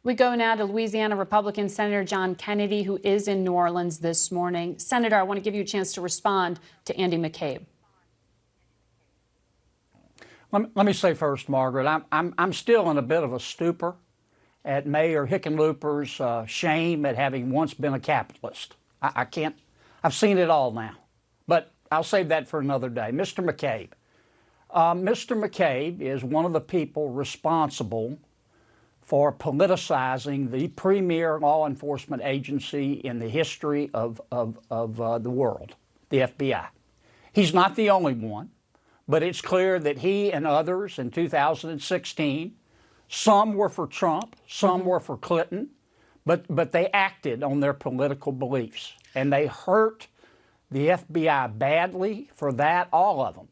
We go now to Louisiana Republican Senator John Kennedy, who is in New Orleans this morning. Senator, I want to give you a chance to respond to Andy McCabe. Let me say first, Margaret, I'm still in a bit of a stupor at Mayor Hickenlooper's shame at having once been a capitalist. I can't, I've seen it all now, but I'll save that for another day. Mr. McCabe. Mr. McCabe is one of the people responsible for politicizing the premier law enforcement agency in the history of the world, the FBI. He's not the only one, but it's clear that he and others in 2016, some were for Trump, some were for Clinton, but they acted on their political beliefs, and they hurt the FBI badly for that, all of them.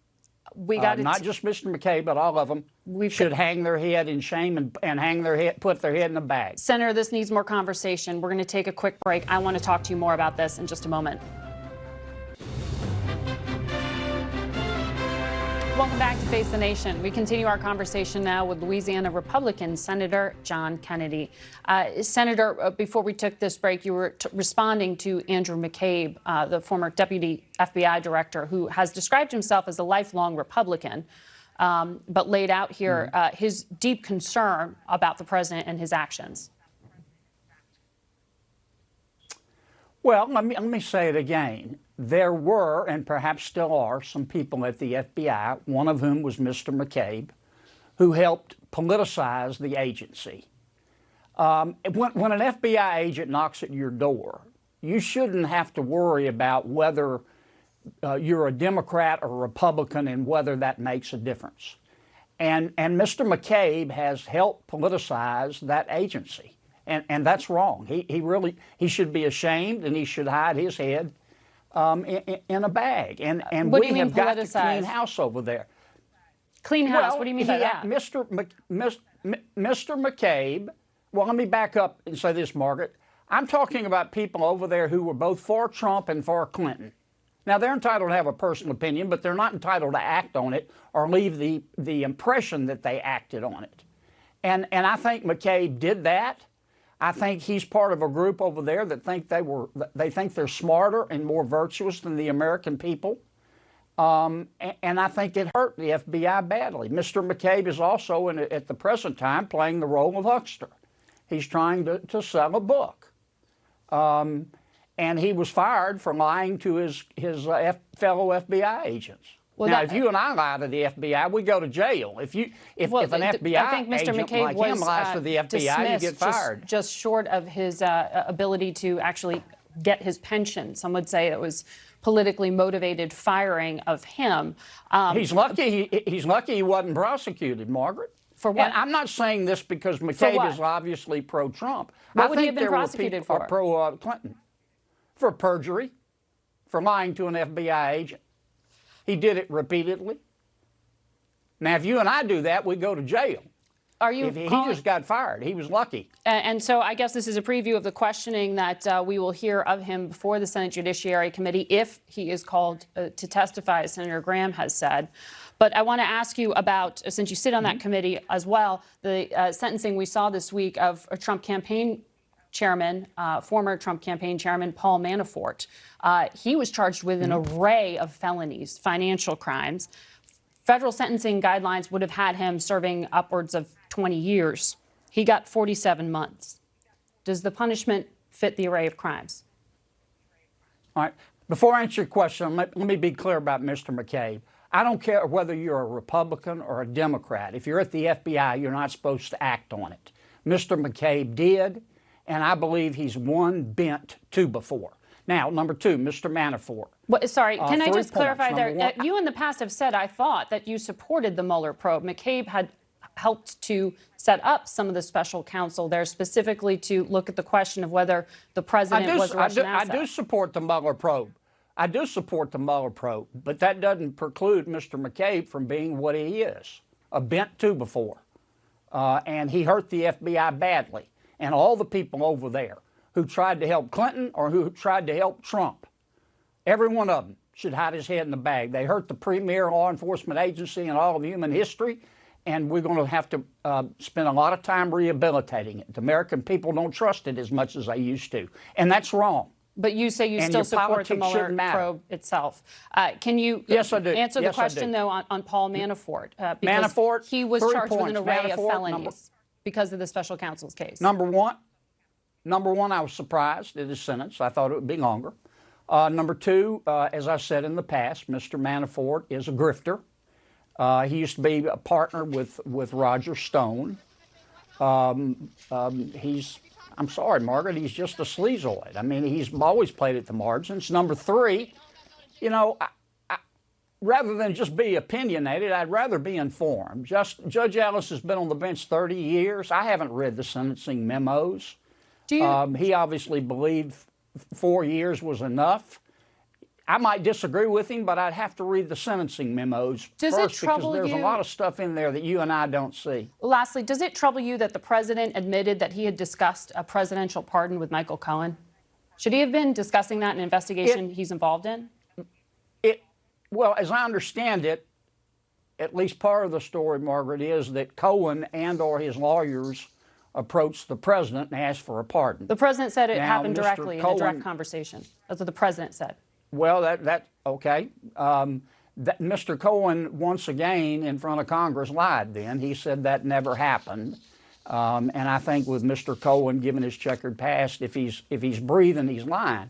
Not just Mr. McCabe, but all of them should hang their head in shame and hang their head, put their head in a bag. Senator, this needs more conversation. We're going to take a quick break. I want to talk to you more about this in just a moment. Welcome back to Face the Nation. We continue our conversation now with Louisiana Republican Senator John Kennedy. Senator, before we took this break, you were responding to Andrew McCabe, the former deputy FBI director, who has described himself as a lifelong Republican, but laid out here his deep concern about the president and his actions. Well, let me say it again. There were, and perhaps still are, some people at the FBI, one of whom was Mr. McCabe, who helped politicize the agency. When an FBI agent knocks at your door, you shouldn't have to worry about whether you're a Democrat or a Republican and whether that makes a difference. And Mr. McCabe has helped politicize that agency, and that's wrong. He should be ashamed, and he should hide his head in a bag. And we have got to clean house over there. Clean house? What do you mean by that? Mr. McCabe, well, let me back up and say this, Margaret. I'm talking about people over there who were both for Trump and for Clinton. Now, they're entitled to have a personal opinion, but they're not entitled to act on it or leave the impression that they acted on it. And I think McCabe did that. I think he's part of a group over there that think they think they're smarter and more virtuous than the American people. And I think it hurt the FBI badly. Mr. McCabe is also, at the present time, playing the role of huckster. He's trying to sell a book. And he was fired for lying to his fellow FBI agents. Well, now, if you and I lie to the FBI, we go to jail. If an FBI agent like him lies to the FBI, you get fired. Just short of his ability to actually get his pension. Some would say it was politically motivated firing of him. He's lucky he wasn't prosecuted, Margaret. For what? And I'm not saying this because McCabe is obviously pro-Trump. What would he have been prosecuted for? Pro-Clinton. For perjury, for lying to an FBI agent. He did it repeatedly. Now, if you and I do that, we go to jail. He just got fired. He was lucky. And so I guess this is a preview of the questioning that we will hear of him before the Senate Judiciary Committee if he is called to testify, as Senator Graham has said. But I want to ask you about, since you sit on that committee as well, the sentencing we saw this week of a Trump campaign chairman, former Trump campaign chairman Paul Manafort. He was charged with an array of felonies, financial crimes. Federal sentencing guidelines would have had him serving upwards of 20 years. He got 47 months. Does the punishment fit the array of crimes? All right. Before I answer your question, let me be clear about Mr. McCabe. I don't care whether you're a Republican or a Democrat. If you're at the FBI, you're not supposed to act on it. Mr. McCabe did. And I believe he's one bent two before. Now, number two, Mr. Manafort. Sorry, can I just clarify there? You in the past have said, I thought, that you supported the Mueller probe. McCabe had helped to set up some of the special counsel there specifically to look at the question of whether the president was a Russian asset. I do support the Mueller probe. I do support the Mueller probe. But that doesn't preclude Mr. McCabe from being what he is, a bent two before. And he hurt the FBI badly. And all the people over there who tried to help Clinton or who tried to help Trump, every one of them should hide his head in the bag. They hurt the premier law enforcement agency in all of human history, and we're going to have to spend a lot of time rehabilitating it. The American people don't trust it as much as they used to, and that's wrong. But you say you And still your support the politics Mueller shouldn't matter. probe itself. Can you Yes, I do. answer the Yes, I question, do. though, on Paul Manafort? Because Manafort, he was 3 charged with an points. array of Manafort, felonies because of the special counsel's case. Number one, I was surprised at his sentence. I thought it would be longer. Number two, as I said in the past, Mr. Manafort is a grifter. He used to be a partner with Roger Stone. I'm sorry, Margaret, he's just a sleazoid. I mean, he's always played at the margins. Number three, you know, rather than just be opinionated, I'd rather be informed. Judge Ellis has been on the bench 30 years. I haven't read the sentencing memos. Do you, He obviously believed 4 years was enough. I might disagree with him, but I'd have to read the sentencing memos Does it first trouble because there's you- a lot of stuff in there that you and I don't see. lastly, does it trouble you that the president admitted that he had discussed a presidential pardon with Michael Cohen? Should he have been discussing that in an investigation he's involved in? Well, as I understand it, at least part of the story, Margaret, is that Cohen and or his lawyers approached the president and asked for a pardon. The president said it Now, happened Mr. directly in a Cohen- direct conversation. That's what the president said. Well, okay. Mr. Cohen, once again, in front of Congress, lied then. He said that never happened. And I think with Mr. Cohen, given his checkered past, if he's breathing, he's lying.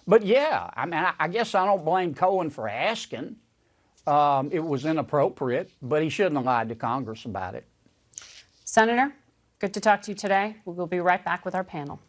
But yeah, I mean, I guess I don't blame Cohen for asking. It was inappropriate, but he shouldn't have lied to Congress about it. Senator, good to talk to you today. We will be right back with our panel.